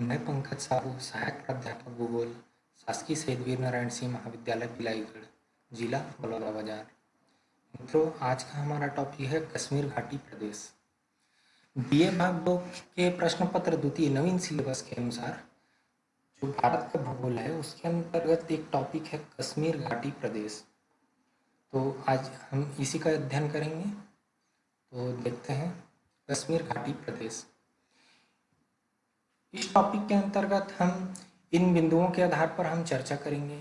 मैं पंकज साहू, सहायक प्राध्यापक भूगोल, शासकीय शहीद वीर नारायण सिंह महाविद्यालय बिलाईगढ़, जिला बलौदाबाजार। मित्रों, आज का हमारा टॉपिक है कश्मीर घाटी प्रदेश। बीए भाग 2 के प्रश्न पत्र द्वितीय नवीन सिलेबस के अनुसार जो भारत का भूगोल है उसके अंतर्गत एक टॉपिक है कश्मीर घाटी प्रदेश। तो आज हम इसी का अध्ययन करेंगे। तो देखते हैं कश्मीर घाटी प्रदेश। इस टॉपिक के अंतर्गत हम इन बिंदुओं के आधार पर हम चर्चा करेंगे।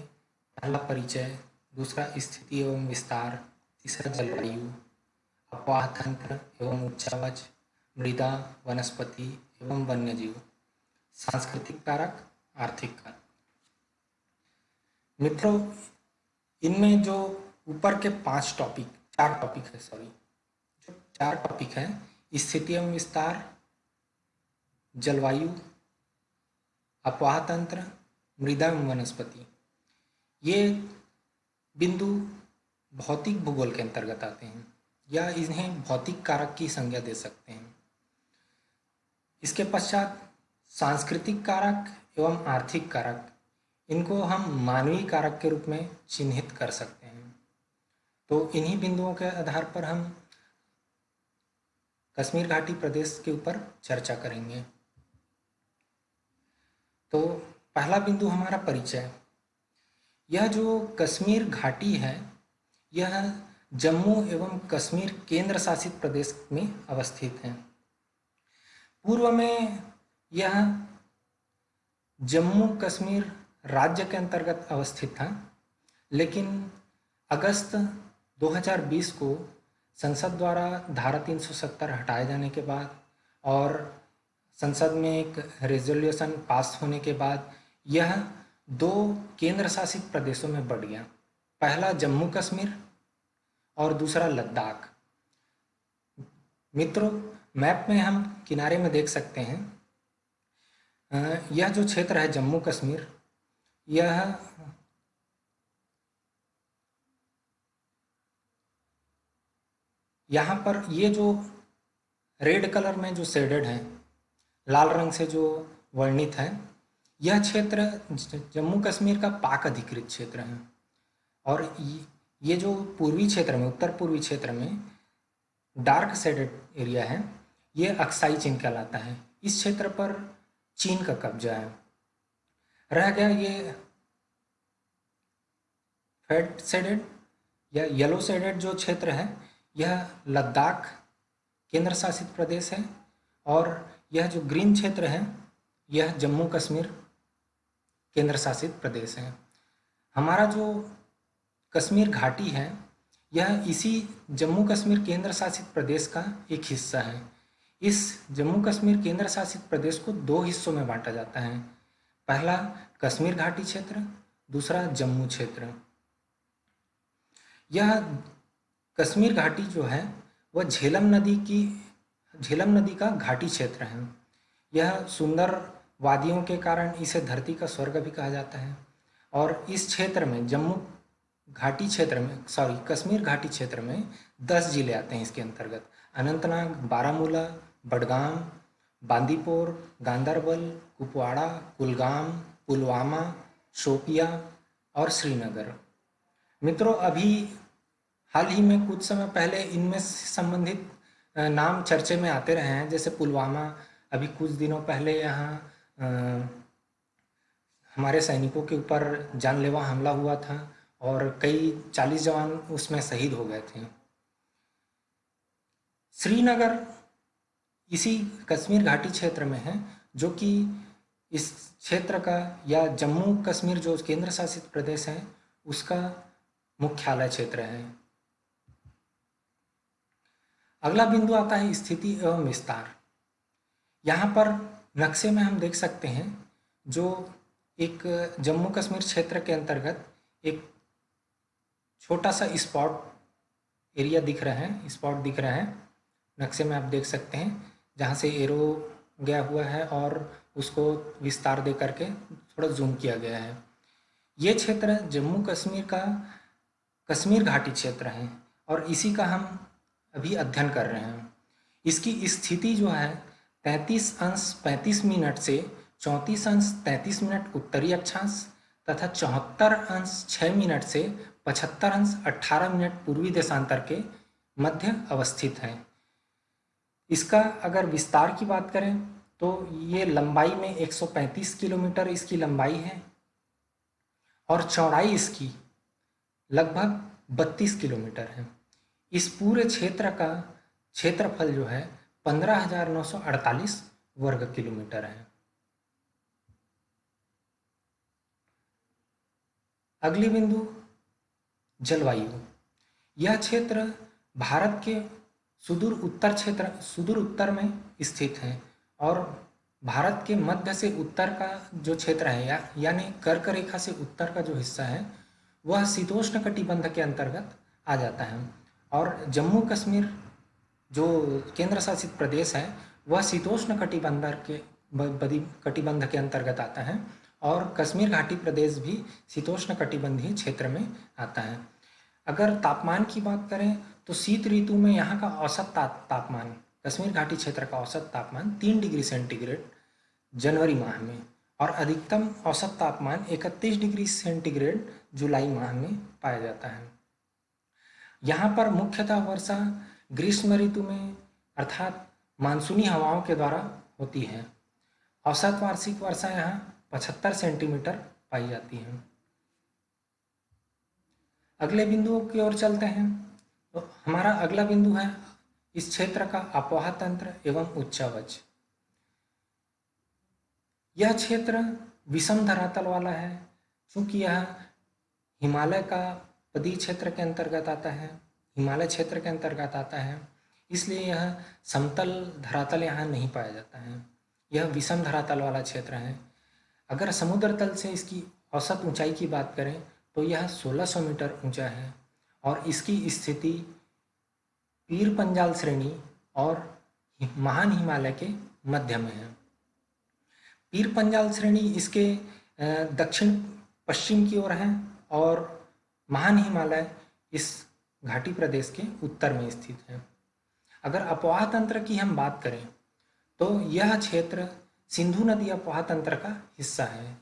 पहला परिचय, दूसरा स्थिति एवं विस्तार, तीसरा जलवायु, अपवाह तंत्र एवं उच्चावच, मृदा, वनस्पति एवं वन्यजीव, सांस्कृतिक कारक, आर्थिक कारक। मित्रों, इनमें जो ऊपर के चार टॉपिक है स्थिति एवं विस्तार, जलवायु, अपवाह तंत्र, मृदा एवं वनस्पति, ये बिंदु भौतिक भूगोल के अंतर्गत आते हैं या इन्हें भौतिक कारक की संज्ञा दे सकते हैं। इसके पश्चात सांस्कृतिक कारक एवं आर्थिक कारक, इनको हम मानवीय कारक के रूप में चिन्हित कर सकते हैं। तो इन्हीं बिंदुओं के आधार पर हम कश्मीर घाटी प्रदेश के ऊपर चर्चा करेंगे। तो पहला बिंदु हमारा परिचय। यह जो कश्मीर घाटी है यह जम्मू एवं कश्मीर केंद्र शासित प्रदेश में अवस्थित है। पूर्व में यह जम्मू कश्मीर राज्य के अंतर्गत अवस्थित था, लेकिन अगस्त 2020 को संसद द्वारा धारा 370 हटाए जाने के बाद और संसद में एक रेजोल्यूशन पास होने के बाद यह 2 केंद्र शासित प्रदेशों में बढ़ गया। पहला जम्मू कश्मीर और दूसरा लद्दाख। मित्रों, मैप में हम किनारे में देख सकते हैं, यह जो क्षेत्र है जम्मू कश्मीर, यह यहाँ पर ये जो रेड कलर में जो शेडेड है, लाल रंग से जो वर्णित है, यह क्षेत्र जम्मू कश्मीर का पाक अधिकृत क्षेत्र है। और ये जो पूर्वी क्षेत्र में, उत्तर पूर्वी क्षेत्र में डार्क शेडेड एरिया है, ये अक्साई चीन कहलाता है। इस क्षेत्र पर चीन का कब्जा है। रह गया ये फेड शेडेड या येलो शेडेड जो क्षेत्र है, यह लद्दाख केंद्र शासित प्रदेश है। और यह जो ग्रीन क्षेत्र है यह जम्मू कश्मीर केंद्र शासित प्रदेश है। हमारा जो कश्मीर घाटी है यह इसी जम्मू कश्मीर केंद्र शासित प्रदेश का एक हिस्सा है। इस जम्मू कश्मीर केंद्र शासित प्रदेश को 2 हिस्सों में बांटा जाता है। पहला कश्मीर घाटी क्षेत्र, दूसरा जम्मू क्षेत्र। यह कश्मीर घाटी जो है वह झेलम नदी का घाटी क्षेत्र है। यह सुंदर वादियों के कारण इसे धरती का स्वर्ग भी कहा जाता है। और इस क्षेत्र में कश्मीर घाटी क्षेत्र में 10 जिले आते हैं इसके अंतर्गत। अनंतनाग, बारामूला, बडगाम, बांदीपोर, गांदरबल, कुपवाड़ा, कुलगाम, पुलवामा, शोपिया और श्रीनगर। मित्रों, अभी हाल ही में कुछ समय पहले इनमें संबंधित नाम चर्चे में आते रहे हैं, जैसे पुलवामा। अभी कुछ दिनों पहले यहाँ हमारे सैनिकों के ऊपर जानलेवा हमला हुआ था और कई 40 जवान उसमें शहीद हो गए थे। श्रीनगर इसी कश्मीर घाटी क्षेत्र में है, जो कि इस क्षेत्र का या जम्मू कश्मीर जो केंद्र शासित प्रदेश है उसका मुख्यालय क्षेत्र है। अगला बिंदु आता है स्थिति एवं विस्तार। यहाँ पर नक्शे में हम देख सकते हैं जो एक जम्मू कश्मीर क्षेत्र के अंतर्गत एक छोटा सा स्पॉट दिख रहा है। नक्शे में आप देख सकते हैं जहाँ से एरो गया हुआ है और उसको विस्तार दे करके थोड़ा जूम किया गया है। ये क्षेत्र जम्मू कश्मीर का कश्मीर घाटी क्षेत्र है और इसी का हम अभी अध्ययन कर रहे हैं। इसकी स्थिति जो है 33 अंश 35 मिनट से 34°33' उत्तरी अक्षांश तथा 74°6' से 75°18' पूर्वी देशांतर के मध्य अवस्थित है। इसका अगर विस्तार की बात करें तो ये लंबाई में 135 किलोमीटर इसकी लंबाई है और चौड़ाई इसकी लगभग 32 किलोमीटर है। इस पूरे क्षेत्र का क्षेत्रफल जो है 15,948 वर्ग किलोमीटर है। अगली बिंदु जलवायु। यह क्षेत्र भारत के सुदूर उत्तर में स्थित है और भारत के मध्य से उत्तर का जो क्षेत्र है यानी कर्क रेखा से उत्तर का जो हिस्सा है वह शीतोष्ण कटिबंध के अंतर्गत आ जाता है और जम्मू कश्मीर जो केंद्र शासित प्रदेश है वह शीतोष्ण कटिबंध के अंतर्गत आता है और कश्मीर घाटी प्रदेश भी शीतोष्ण कटिबंधीय क्षेत्र में आता है। अगर तापमान की बात करें तो शीत ऋतु में यहाँ का औसत तापमान कश्मीर घाटी क्षेत्र का औसत तापमान 3 डिग्री सेंटीग्रेड जनवरी माह में और अधिकतम औसत तापमान 31 डिग्री सेंटीग्रेड जुलाई माह में पाया जाता है। यहाँ पर मुख्यतः वर्षा ग्रीष्म ऋतु में अर्थात मानसूनी हवाओं के द्वारा होती है। औसत वार्षिक वर्षा यहाँ 75 सेंटीमीटर पाई जाती है। अगले बिंदुओं की ओर चलते हैं तो हमारा अगला बिंदु है इस क्षेत्र का आबोहवा तंत्र एवं उच्चावच। यह क्षेत्र विषम धरातल वाला है क्योंकि यह हिमालय का पदीय क्षेत्र के अंतर्गत आता है, हिमालय क्षेत्र के अंतर्गत आता है, इसलिए यह समतल धरातल यहाँ नहीं पाया जाता है। यह विषम धरातल वाला क्षेत्र है। अगर समुद्र तल से इसकी औसत ऊंचाई की बात करें तो यह 1600 मीटर ऊंचा है और इसकी स्थिति पीर पंजाल श्रेणी और महान हिमालय के मध्य में है। पीर पंजाल श्रेणी इसके दक्षिण पश्चिम की ओर है और महान हिमालय इस घाटी प्रदेश के उत्तर में स्थित है। अगर अपवाह तंत्र की हम बात करें तो यह क्षेत्र सिंधु नदी अपवाह तंत्र का हिस्सा है।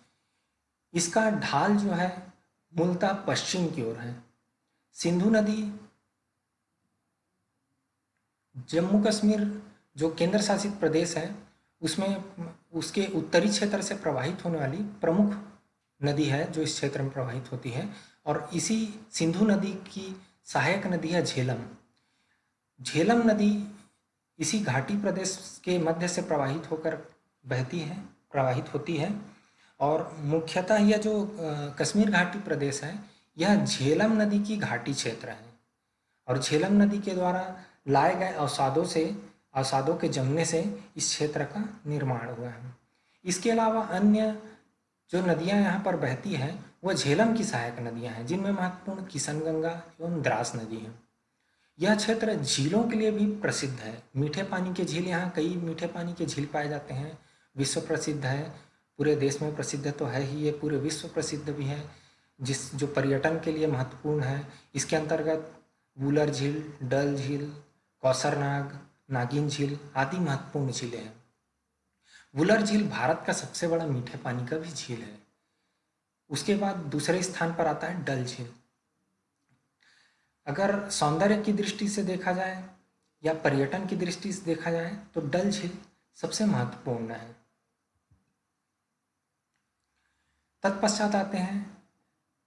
इसका ढाल जो है मूलतः पश्चिम की ओर है। सिंधु नदी जम्मू कश्मीर जो केंद्र शासित प्रदेश है उसमें उसके उत्तरी क्षेत्र से प्रवाहित होने वाली प्रमुख नदी है जो इस क्षेत्र में प्रवाहित होती है और इसी सिंधु नदी की सहायक नदी है झेलम। झेलम नदी इसी घाटी प्रदेश के मध्य से प्रवाहित होती है और मुख्यतः यह जो कश्मीर घाटी प्रदेश है यह झेलम नदी की घाटी क्षेत्र है और झेलम नदी के द्वारा लाए गए अवसादों के जमने से इस क्षेत्र का निर्माण हुआ है। इसके अलावा अन्य जो नदियां यहाँ पर बहती हैं वह झेलम की सहायक नदियां हैं जिनमें महत्वपूर्ण किशनगंगा एवं द्रास नदी है। यह क्षेत्र झीलों के लिए भी प्रसिद्ध है। मीठे पानी के झील, यहाँ कई मीठे पानी के झील पाए जाते हैं। विश्व प्रसिद्ध है, पूरे देश में प्रसिद्ध तो है ही, ये पूरे विश्व प्रसिद्ध भी है जो पर्यटन के लिए महत्वपूर्ण है। इसके अंतर्गत वुलर झील, डल झील, कौसरनाग, नागिन झील आदि महत्वपूर्ण झीलें हैं। वुलर झील भारत का सबसे बड़ा मीठे पानी का भी झील है। उसके बाद दूसरे स्थान पर आता है डल झील। अगर सौंदर्य की दृष्टि से देखा जाए या पर्यटन की दृष्टि से देखा जाए तो डल झील सबसे महत्वपूर्ण है। तत्पश्चात आते हैं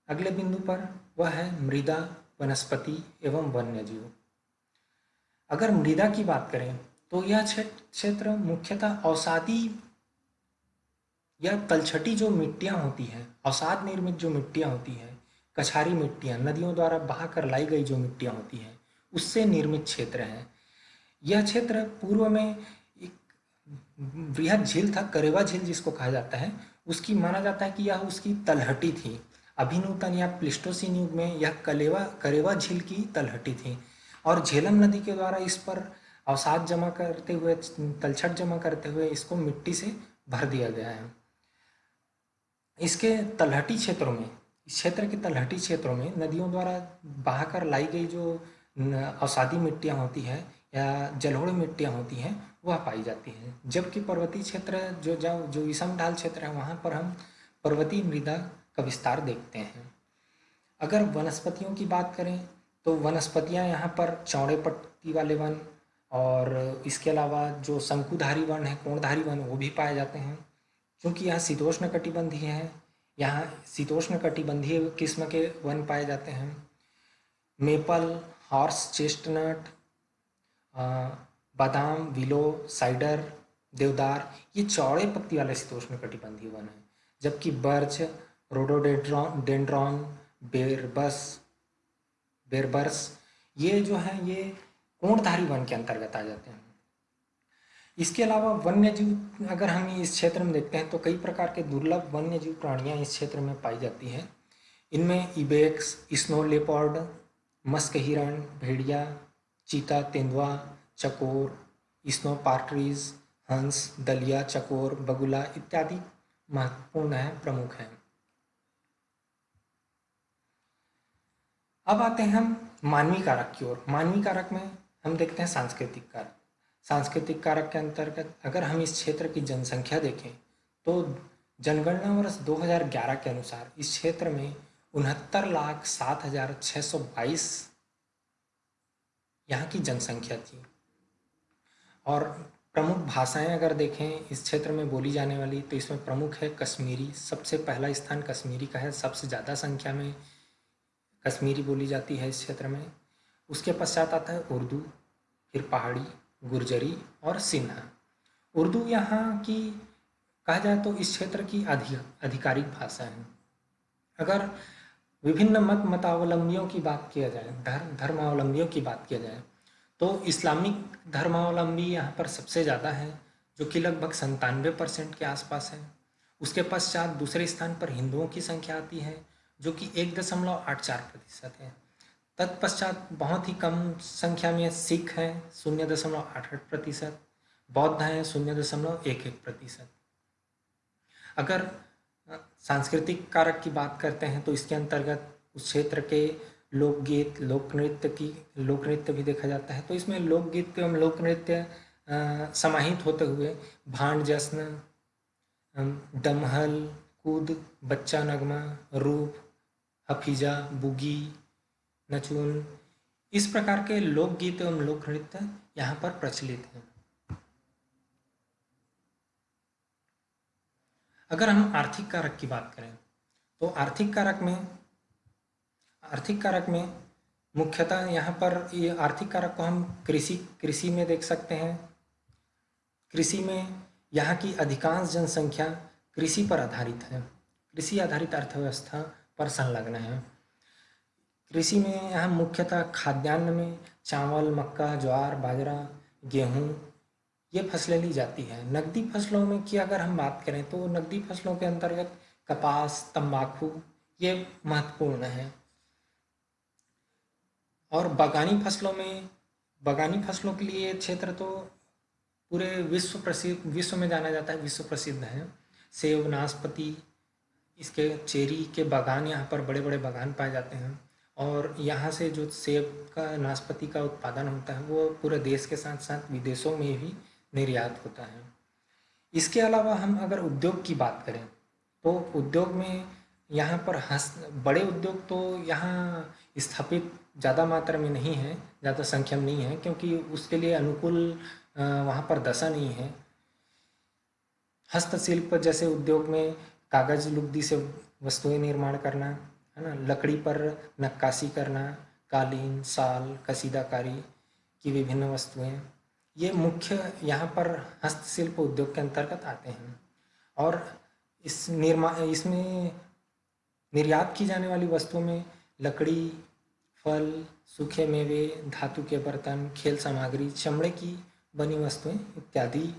अगले बिंदु पर, वह है मृदा, वनस्पति एवं वन्यजीव। अगर मृदा की बात करें तो यह क्षेत्र मुख्यतः अवसादी या तलछटी जो मिट्टियां होती हैं, अवसाद निर्मित जो मिट्टियां होती हैं, कछारी मिट्टियां, नदियों द्वारा बहाकर लाई गई जो मिट्टियां होती हैं, उससे निर्मित क्षेत्र है। यह क्षेत्र पूर्व में एक बृहद झील था, करेवा झील जिसको कहा जाता है, उसकी माना जाता है कि यह उसकी तलहटी थी। अभिनूतन या प्लिस्टोसीन युग में यह करेवा झील की तलहटी थी और झेलम नदी के द्वारा इस पर अवसाद जमा करते हुए, तलछट जमा करते हुए इसको मिट्टी से भर दिया गया है। इसके तलहटी क्षेत्रों में, इस क्षेत्र के तलहटी क्षेत्रों में नदियों द्वारा बहाकर लाई गई जो अवसादी मिट्टियां होती है, या जलोढ़ मिट्टियाँ होती हैं वह पाई जाती हैं। जबकि पर्वतीय क्षेत्र जो विषम ढाल क्षेत्र है वहाँ पर हम पर्वतीय मृदा का विस्तार देखते हैं। अगर वनस्पतियों की बात करें तो वनस्पतियाँ यहाँ पर चौड़े पत्ती वाले वन और इसके अलावा जो शंकुधारी वन है, कोणधारी वन, वो भी पाए जाते हैं। क्योंकि यहाँ शीतोष्ण कटिबंधीय है, यहाँ शीतोष्ण कटिबंधीय किस्म के वन पाए जाते हैं। मेपल, हॉर्स चेस्टनट, बादाम, विलो, साइडर, देवदार, ये चौड़े पत्ती वाले शीतोष्ण कटिबंधीय वन हैं। जबकि बर्च, रोडोडेंड्रॉन, बेरबर्स, ये जो हैं ये कोणधारी वन के अंतर्गत आ जाते हैं। इसके अलावा वन्य जीव अगर हम इस क्षेत्र में देखते हैं तो कई प्रकार के दुर्लभ वन्य जीव प्राणियां इस क्षेत्र में पाई जाती हैं। इनमें इबेक्स, स्नो लेपर्ड, मस्क हिरण, भेड़िया, चीता, तेंदुआ, चकोर, स्नो पार्ट्रीज, हंस, दलिया, चकोर, बगुला इत्यादि महत्वपूर्ण है, प्रमुख हैं। अब आते हैं हम मानवीय कारक की ओर। मानवीय कारक में हम देखते हैं सांस्कृतिक कारक। सांस्कृतिक कारक के अंतर्गत अगर हम इस क्षेत्र की जनसंख्या देखें तो जनगणना वर्ष 2011 के अनुसार इस क्षेत्र में 69,07,622 यहाँ की जनसंख्या थी। और प्रमुख भाषाएं अगर देखें इस क्षेत्र में बोली जाने वाली तो इसमें प्रमुख है कश्मीरी। सबसे पहला स्थान कश्मीरी का है, सबसे ज़्यादा संख्या में कश्मीरी बोली जाती है इस क्षेत्र में। उसके पश्चात आता है उर्दू, फिर पहाड़ी, गुर्जरी और सिन्हा। उर्दू यहाँ की कहा जाए तो इस क्षेत्र की आधिकारिक भाषा है। अगर विभिन्न मतावलंबियों की बात किया जाए, धर्मावलंबियों की बात किया जाए तो इस्लामिक धर्मावलंबी यहाँ पर सबसे ज़्यादा है, जो कि लगभग 97% के आसपास है। उसके पश्चात दूसरे स्थान पर हिंदुओं की संख्या आती है जो कि 1.84% है। तत्पश्चात बहुत ही कम संख्या में सिख हैं 0.88%, बौद्ध हैं 0.11%। अगर सांस्कृतिक कारक की बात करते हैं तो इसके अंतर्गत उस क्षेत्र के लोकगीत, लोकनृत्य भी देखा जाता है। तो इसमें लोकगीत एवं लोकनृत्य समाहित होते हुए भांड जश्न, डमहल, कूद, बच्चा नगमा, रूप, हफीजा, बुगी, नचून, इस प्रकार के लोकगीत एवं लोकनृत्य यहाँ पर प्रचलित हैं। अगर हम आर्थिक कारक की बात करें तो आर्थिक कारक में मुख्यतः यहाँ पर ये आर्थिक कारक को हम कृषि में देख सकते हैं। कृषि में यहाँ की अधिकांश जनसंख्या कृषि पर आधारित है, कृषि आधारित अर्थव्यवस्था पर संलग्न है। कृषि में यहाँ मुख्यतः खाद्यान्न में चावल, मक्का, ज्वार, बाजरा, गेहूँ ये फसलें ली जाती हैं। नकदी फसलों में की अगर हम बात करें तो नकदी फसलों के अंतर्गत कपास, तंबाकू ये महत्वपूर्ण है। और बागानी फसलों के लिए क्षेत्र तो पूरे विश्व में जाना जाता है, विश्व प्रसिद्ध है। सेब, नाशपाती, इसके चेरी के बागान यहाँ पर बड़े बड़े बागान पाए जाते हैं। और यहाँ से जो सेब का, नाशपाती का उत्पादन होता है वो पूरे देश के साथ साथ विदेशों में भी निर्यात होता है। इसके अलावा हम अगर उद्योग की बात करें तो उद्योग में यहाँ पर बड़े उद्योग तो यहाँ स्थापित ज़्यादा मात्रा में नहीं है, ज़्यादा संख्या में नहीं है, क्योंकि उसके लिए अनुकूल वहाँ पर दशा नहीं है। हस्तशिल्प जैसे उद्योग में कागज लुगदी से वस्तुएं निर्माण करना, है ना, लकड़ी पर नक्काशी करना, कालीन, शाल, कसीदाकारी की विभिन्न वस्तुएं, ये मुख्य यहाँ पर हस्तशिल्प उद्योग के अंतर्गत आते हैं। और इसमें निर्यात की जाने वाली वस्तुओं में लकड़ी, फल, सूखे मेवे, धातु के बर्तन, खेल सामग्री, चमड़े की बनी वस्तुएं इत्यादि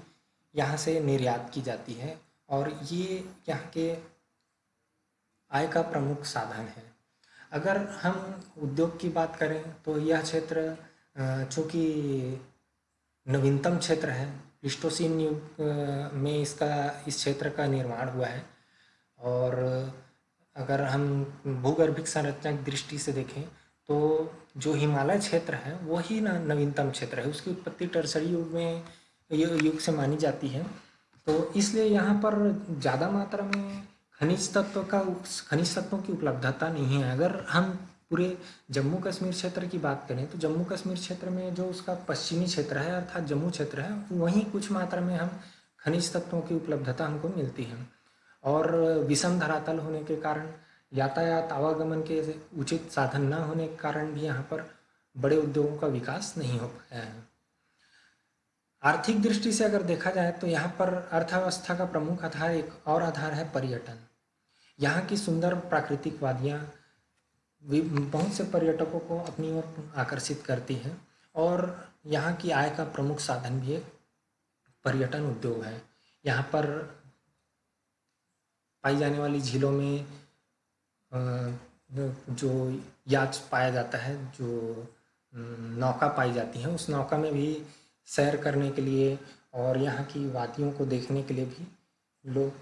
यहाँ से निर्यात की जाती है और ये यहाँ के आय का प्रमुख साधन है। अगर हम उद्योग की बात करें तो यह क्षेत्र चूँकि नवीनतम क्षेत्र है, प्लीस्टोसीन युग में इस क्षेत्र का निर्माण हुआ है। और अगर हम भूगर्भिक संरचना की दृष्टि से देखें तो जो हिमालय क्षेत्र है वही नवीनतम क्षेत्र है, उसकी उत्पत्ति टर्सरी युग से मानी जाती है। तो इसलिए यहाँ पर ज़्यादा मात्रा में खनिज तत्वों की उपलब्धता नहीं है। अगर हम पूरे जम्मू कश्मीर क्षेत्र की बात करें तो जम्मू कश्मीर क्षेत्र में जो उसका पश्चिमी क्षेत्र है अर्थात जम्मू क्षेत्र है, वहीं कुछ मात्रा में हम खनिज तत्वों की उपलब्धता हमको मिलती है। और विषम धरातल होने के कारण, यातायात आवागमन के उचित साधन न होने के कारण भी यहाँ पर बड़े उद्योगों का विकास नहीं हो पाया है। आर्थिक दृष्टि से अगर देखा जाए तो यहाँ पर अर्थव्यवस्था का प्रमुख आधार, एक और आधार है पर्यटन। यहाँ की सुंदर प्राकृतिक वादियाँ बहुत से पर्यटकों को अपनी ओर आकर्षित करती हैं और यहाँ की आय का प्रमुख साधन भी एक पर्यटन उद्योग है। यहाँ पर पाई जाने वाली झीलों में जो याच पाया जाता है, जो नौका पाई जाती हैं, उस नौका में भी सैर करने के लिए और यहाँ की वादियों को देखने के लिए भी लोग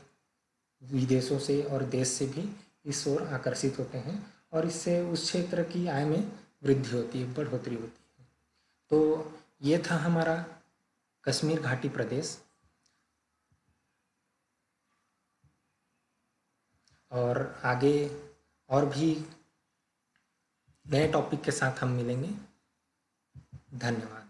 विदेशों से और देश से भी इस ओर आकर्षित होते हैं और इससे उस क्षेत्र की आय में वृद्धि होती है, बढ़ोतरी होती है। तो ये था हमारा कश्मीर घाटी प्रदेश, और आगे और भी नए टॉपिक के साथ हम मिलेंगे। धन्यवाद।